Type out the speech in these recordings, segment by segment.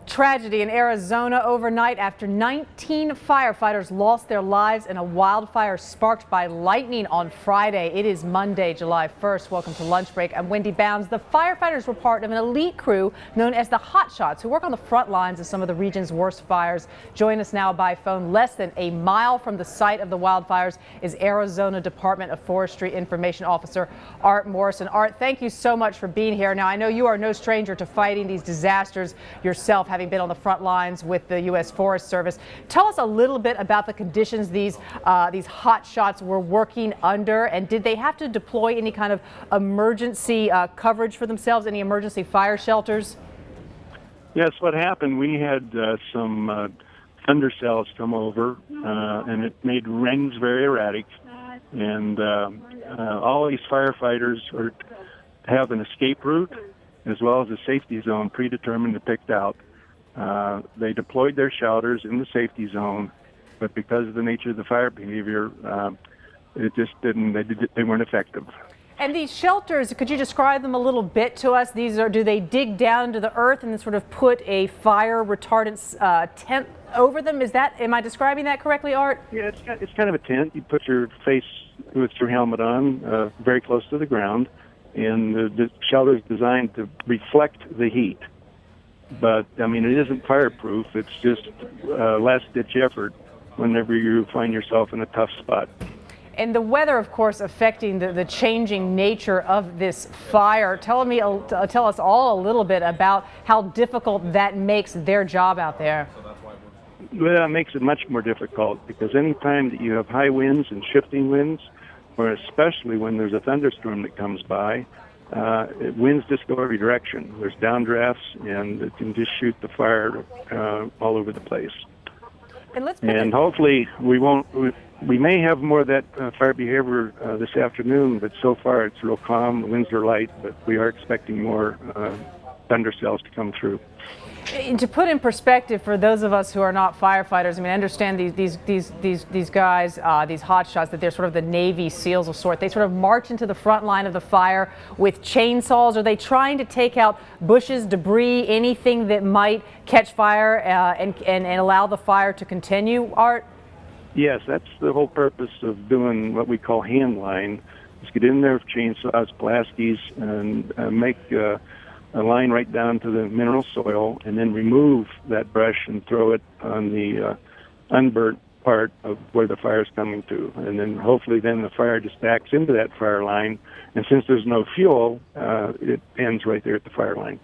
Tragedy in Arizona overnight after 19 firefighters lost their lives in a wildfire sparked by lightning on Friday. It is Monday, July 1st. Welcome to Lunch Break. I'm Wendy Bounds. The firefighters were part of an elite crew known as the Hot Shots, who work on the front lines of some of the region's worst fires. Join us now by phone. Less than a mile from the site of the wildfires is Arizona Department of Forestry Information Officer Art Morrison. Art, thank you so much for being here. Now, I know you are no stranger to fighting these disasters yourself, having been on the front lines with the U.S. Forest Service. Tell us a little bit about the conditions these hot shots were working under, and did they have to deploy any kind of emergency coverage for themselves, any emergency fire shelters? Yes, what happened, we had some thunder cells come over, and it made rains very erratic, and all these firefighters have an escape route as well as a safety zone predetermined and picked out. They deployed their shelters in the safety zone, but because of the nature of the fire behavior, it just didn't. They weren't effective. And these shelters, could you describe them a little bit to us? Do they dig down into the earth and then sort of put a fire retardant tent over them? Am I describing that correctly, Art? Yeah, it's kind of a tent. You put your face with your helmet on, very close to the ground, and the shelter is designed to reflect the heat. But, I mean, it isn't fireproof. It's just last-ditch effort whenever you find yourself in a tough spot. And the weather, of course, affecting the changing nature of this fire. Tell us all a little bit about how difficult that makes their job out there. Well, it makes it much more difficult because any time that you have high winds and shifting winds, or especially when there's a thunderstorm that comes by, winds just go every direction. There's downdrafts, and it can just shoot the fire all over the place. And hopefully we may have more of that fire behavior this afternoon, but so far it's real calm. The winds are light, but we are expecting more thunder cells to come through. And to put in perspective for those of us who are not firefighters, I mean, I understand these guys, these hot shots, that they're sort of the Navy SEALs of sort. They sort of march into the front line of the fire with chainsaws. Are they trying to take out bushes, debris, anything that might catch fire and allow the fire to continue, Art? Yes, that's the whole purpose of doing what we call hand line. Just get in there with chainsaws, plasties, and make a line right down to the mineral soil, and then remove that brush and throw it on the unburnt part of where the fire is coming to. And then hopefully then the fire just backs into that fire line, and since there's no fuel, it ends right there at the fire line.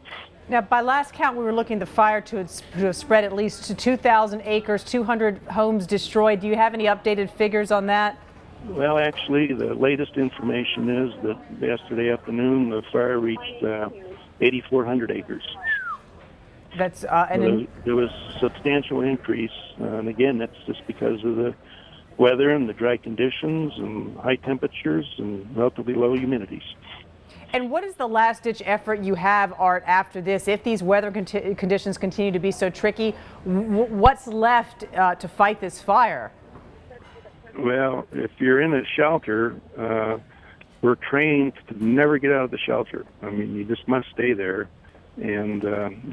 Now, by last count, we were looking the fire to have spread at least to 2,000 acres, 200 homes destroyed. Do you have any updated figures on that? Well, actually, the latest information is that yesterday afternoon the fire reached 8,400 acres. That's there was a substantial increase, and again, that's just because of the weather and the dry conditions and high temperatures and relatively low humidities. And what is the last-ditch effort you have, Art, after this? If these weather conditions continue to be so tricky, what's left to fight this fire? Well, if you're in a shelter, we're trained to never get out of the shelter. I mean, you just must stay there and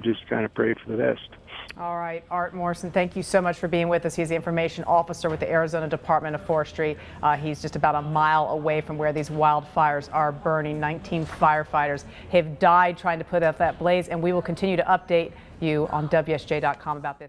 just kind of pray for the best. All right, Art Morrison, thank you so much for being with us. He's the information officer with the Arizona Department of Forestry. He's just about a mile away from where these wildfires are burning. 19 firefighters have died trying to put out that blaze, and we will continue to update you on WSJ.com about this.